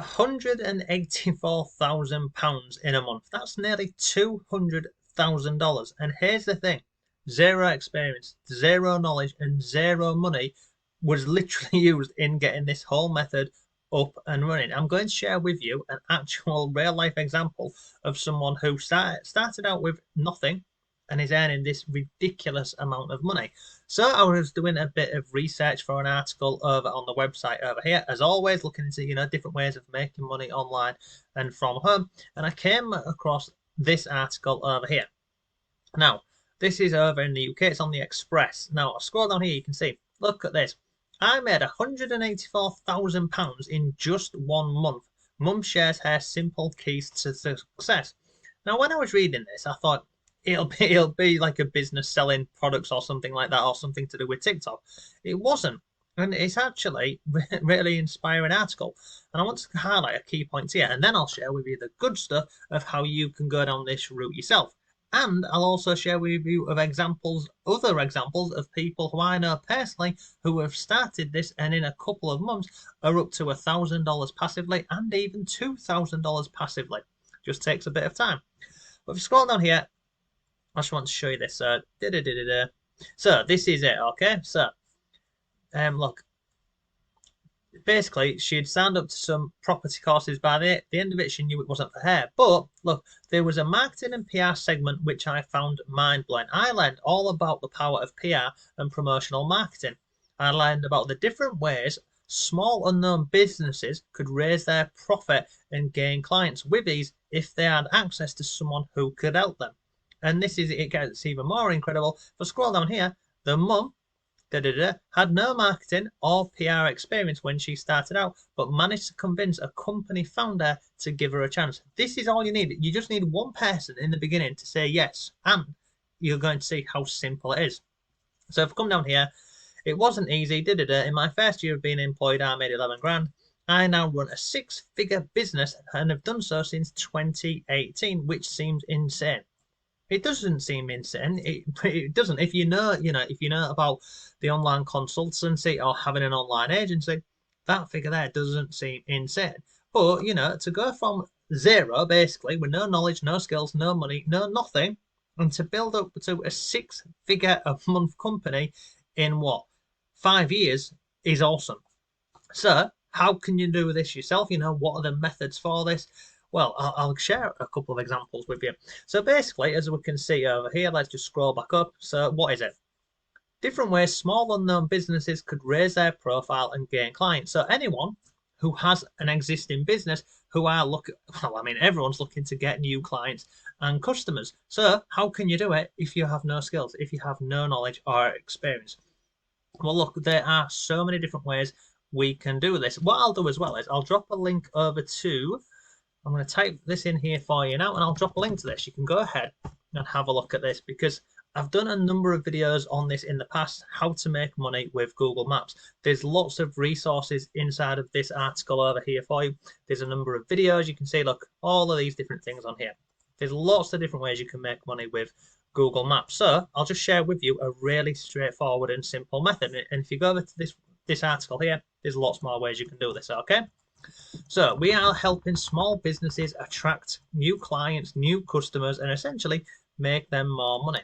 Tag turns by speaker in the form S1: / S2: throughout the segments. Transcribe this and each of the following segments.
S1: £184,000 in a month. That's nearly $200,000. And here's the thing, zero experience, zero knowledge, and zero money was literally used in getting this whole method up and running. I'm going to share with you an actual real life example of someone who started out with nothing and is earning this ridiculous amount of money. So I was doing a bit of research for an article over on the website over here, as always, looking into different ways of making money online and from home, and I came across this article over here. Now, this is over in the UK, it's on the Express. Now, I'll scroll down here, you can see, look at this. I made £184,000 in just 1 month. Mum shares her simple keys to success. Now, when I was reading this, I thought, it'll be like a business selling products or something like that, or something to do with TikTok. It wasn't. And it's actually a really inspiring article. And I want to highlight a key point here, and then I'll share with you the good stuff of how you can go down this route yourself. And I'll also share with you of other examples of people who I know personally who have started this and in a couple of months are up to $1,000 passively and even $2,000 passively. Just takes a bit of time. But if you scroll down here, I just want to show you this. So this is it, okay? So, look, basically, she'd signed up to some property courses. By the end of it, she knew it wasn't for her. But look, there was a marketing and PR segment which I found mind-blowing. I learned all about the power of PR and promotional marketing. I learned about the different ways small unknown businesses could raise their profit and gain clients with ease if they had access to someone who could help them. And it gets even more incredible. If I scroll down here, the mum had no marketing or PR experience when she started out, but managed to convince a company founder to give her a chance. This is all you need. You just need one person in the beginning to say yes, and you're going to see how simple it is. So if I come down here, it wasn't easy. In my first year of being employed, I made 11 grand. I now run a 6-figure business and have done so since 2018, which seems insane. It doesn't seem insane. It doesn't. If you know about the online consultancy or having an online agency, that figure there doesn't seem insane. But to go from zero, basically, with no knowledge, no skills, no money, no nothing, and to build up to a 6-figure a month company in 5 years is awesome. So how can you do this yourself? What are the methods for this? Well, I'll share a couple of examples with you. So basically, as we can see over here, let's just scroll back up. So what is it? Different ways small unknown businesses could raise their profile and gain clients. So anyone who has an existing business everyone's looking to get new clients and customers. So how can you do it if you have no skills, if you have no knowledge or experience? Well, look, there are so many different ways we can do this. What I'll do as well is I'll drop a link over to... I'm going to type this in here for you now, and I'll drop a link to this. You can go ahead and have a look at this, because I've done a number of videos on this in the past, how to make money with Google Maps. There's lots of resources inside of this article over here for you. There's a number of videos. You can see, look, all of these different things on here. There's lots of different ways you can make money with Google Maps. So I'll just share with you a really straightforward and simple method. And if you go over to this article here, there's lots more ways you can do this, okay? So we are helping small businesses attract new clients, new customers, and essentially make them more money.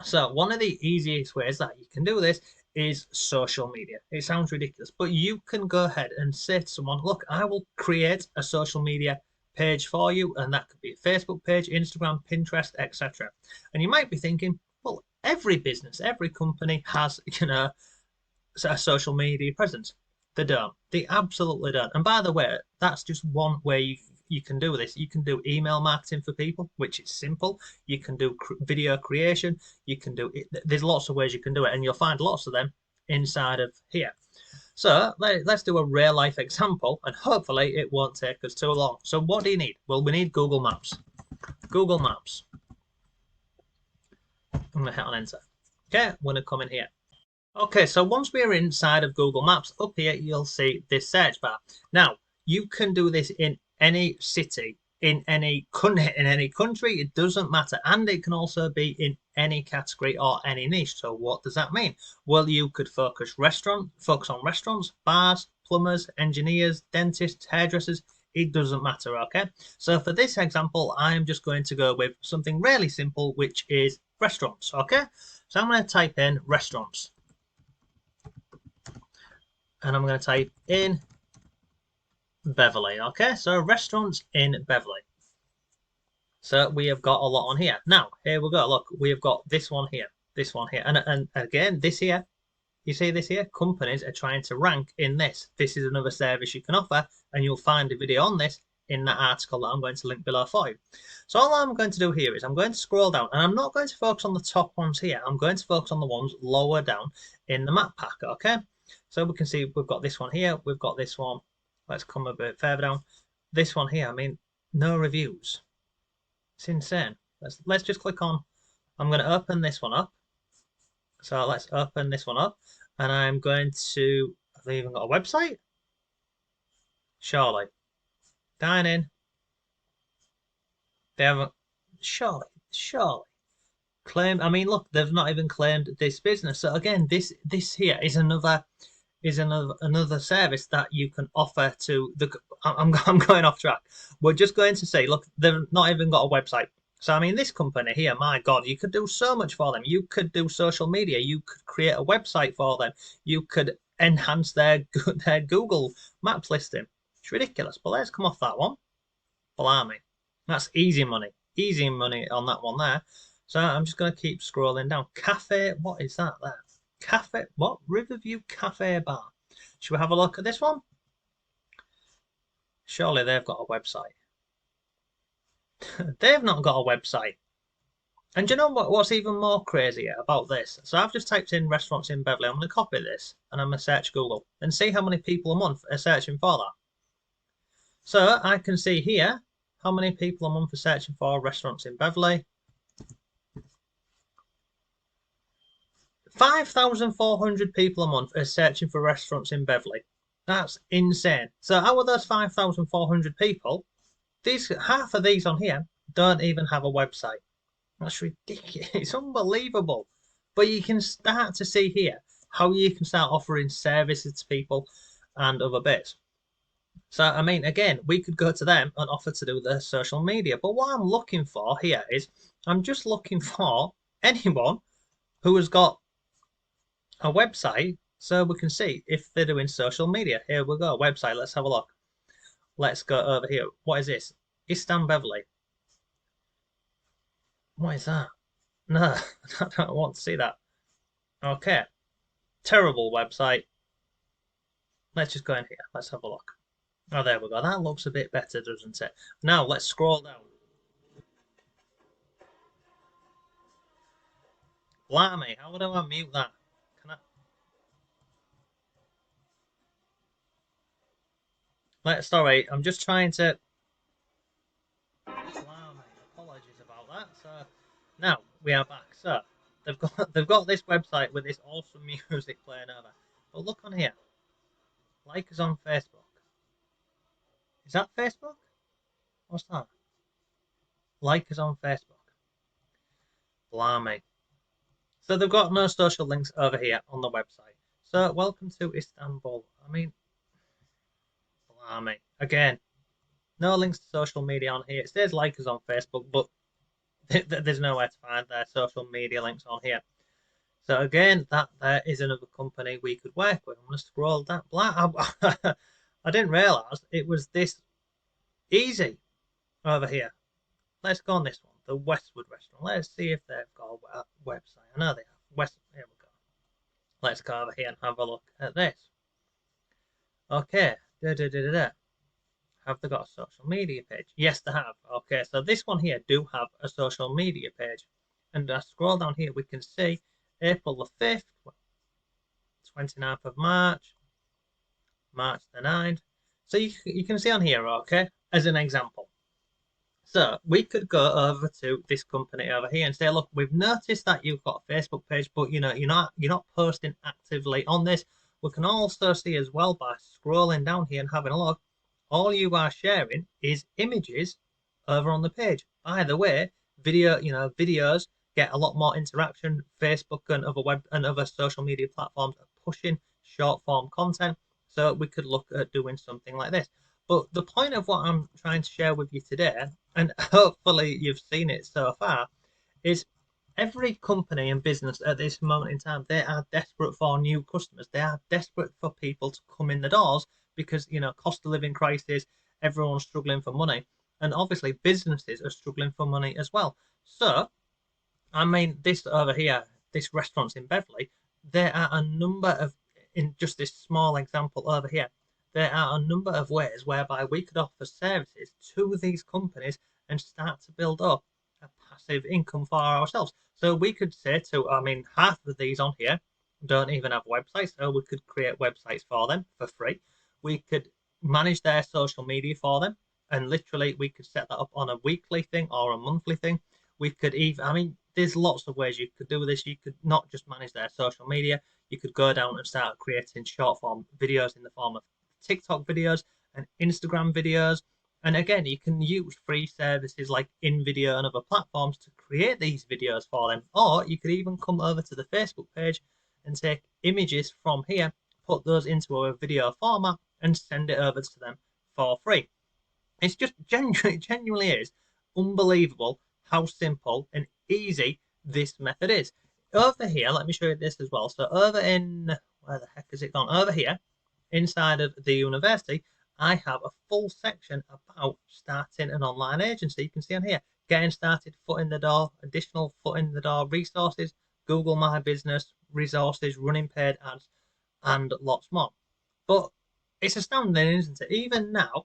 S1: So one of the easiest ways that you can do this is social media. It sounds ridiculous, but you can go ahead and say to someone, look, I will create a social media page for you, and that could be a Facebook page, Instagram, Pinterest, etc. And you might be thinking, well, every business, every company has, a social media presence. They don't. They absolutely don't. And by the way, that's just one way you can do this. You can do email marketing for people, which is simple. You can do video creation. You can do it. There's lots of ways you can do it, and you'll find lots of them inside of here. So let's do a real life example, and hopefully it won't take us too long. So what do you need? Well, we need Google Maps. Google Maps. I'm going to hit on enter. Okay, I'm going to come in here. Okay, so once we're inside of Google Maps, up here you'll see this search bar. Now, you can do this in any city, in any country, it doesn't matter. And it can also be in any category or any niche. So what does that mean? Well, you could focus on restaurants, bars, plumbers, engineers, dentists, hairdressers. It doesn't matter, okay? So for this example, I'm just going to go with something really simple, which is restaurants, okay? So I'm going to type in restaurants. And I'm going to type in Beverley, okay? So restaurants in Beverley. So we have got a lot on here. Now, here we go. Look, we have got this one here, and again, this here. You see this here? Companies are trying to rank in this. This is another service you can offer, and you'll find a video on this in that article that I'm going to link below for you. So all I'm going to do here is I'm going to scroll down, and I'm not going to focus on the top ones here. I'm going to focus on the ones lower down in the map pack, okay? So we can see we've got this one here. We've got this one. Let's come a bit further down. This one here, I mean, no reviews. It's insane. Let's just click on. I'm going to open this one up. So let's open this one up, and I'm going to. Have they even got a website? Surely. Dine in. They haven't. Surely. Claim. I mean, look, they've not even claimed this business. So again, this here is another service that you can offer to the. I'm going off track. We're just going to say, look, they've not even got a website. So, I mean, this company here, my God, you could do so much for them. You could do social media. You could create a website for them. You could enhance their Google Maps listing. It's ridiculous. But let's come off that one. Blimey. That's easy money. Easy money on that one there. So I'm just going to keep scrolling down. Cafe, what is that there? Cafe, what? Riverview Cafe Bar. Should we have a look at this one? Surely they've got a website. They've not got a website. And do you know what's even more crazy about this? So I've just typed in restaurants in Beverley. I'm going to copy this and I'm going to search Google and see how many people a month are searching for that. So I can see here how many people a month are searching for restaurants in Beverley. 5,400 people a month are searching for restaurants in Beverley. That's insane. So out of those 5,400 people, half of these on here don't even have a website. That's ridiculous. It's unbelievable. But you can start to see here how you can start offering services to people and other bits. So, I mean, again, we could go to them and offer to do their social media. But what I'm looking for here is I'm just looking for anyone who has got a website so we can see if they're doing social media. Here we go, website. Let's have a look. Let's go over here. What is this? Istanbul Beverley. What is that? No, I don't want to see that. Okay. Terrible website. Let's just go in here. Let's have a look. Oh, there we go. That looks a bit better, doesn't it? Now, let's scroll down. Blimey, how do I mute that? Can I? Sorry, I'm just trying to. Blimey, apologies about that. So now we are back. So they've got this website with this awesome music playing over. But look on here. Like us on Facebook. Is that Facebook? What's that? Like us on Facebook. Blimey. So they've got no social links over here on the website. So welcome to Istanbul. I mean, blimey. Again, no links to social media on here. It says like us on Facebook, but there's nowhere to find their social media links on here. So again, that there is another company we could work with. I'm going to scroll down. I didn't realise it was this easy over here. Let's go on this one, the Westwood Restaurant. Let's see if they've got a website. I know they have. Here we go. Let's go over here and have a look at this. Okay. Have they got a social media page? Yes, they have. Okay, so this one here do have a social media page. And I scroll down here, we can see April the 5th, 29th of March, March the 9th. So you can see on here, okay, as an example. So we could go over to this company over here and say, look, we've noticed that you've got a Facebook page, but you know you're not posting actively on this. We can also see as well by scrolling down here and having a look, all you are sharing is images over on the page. By the way, videos get a lot more interaction. Facebook and other social media platforms are pushing short form content. So we could look at doing something like this. But the point of what I'm trying to share with you today, and hopefully you've seen it so far, is every company and business at this moment in time, they are desperate for new customers. They are desperate for people to come in the doors because, cost of living crisis, everyone's struggling for money. And obviously businesses are struggling for money as well. So, I mean, this over here, this restaurant's in Beverley, there are a number of, in just this small example over here, there are a number of ways whereby we could offer services to these companies and start to build up a passive income for ourselves. So we could say to, I mean, half of these on here don't even have websites, so we could create websites for them for free. We could manage their social media for them, and literally we could set that up on a weekly thing or a monthly thing. We could even, I mean, there's lots of ways you could do this. You could not just manage their social media, you could go down and start creating short form videos in the form of TikTok videos and Instagram videos. And again, you can use free services like InVideo and other platforms to create these videos for them. Or you could even come over to the Facebook page and take images from here, put those into a video format, and send it over to them for free. It's just genuinely is unbelievable how simple and easy this method is. Over here, let me show you this as well. So over in, where the heck has it gone? Over here, inside of the university, I have a full section about starting an online agency. You can see on here, getting started, foot in the door, additional foot in the door resources, Google My Business resources, running paid ads, and lots more. But it's astounding, isn't it? Even now,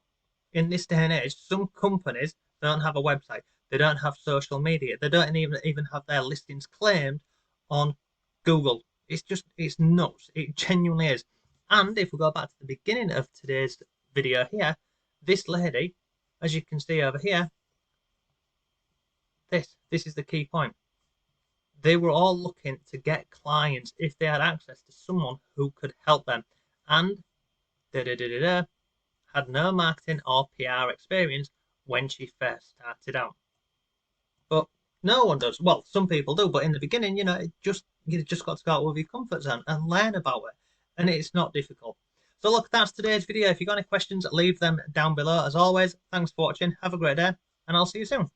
S1: in this day and age, some companies don't have a website. They don't have social media. They don't even have their listings claimed on Google. It's nuts. It genuinely is. And if we go back to the beginning of today's video here, this lady, as you can see over here, this is the key point. They were all looking to get clients if they had access to someone who could help them, and had no marketing or PR experience when she first started out. But no one does. Well, some people do, but in the beginning, you just got to go out of your comfort zone and learn about it, and it's not difficult. So look, that's today's video. If you've got any questions, leave them down below. As always, thanks for watching. Have a great day, and I'll see you soon.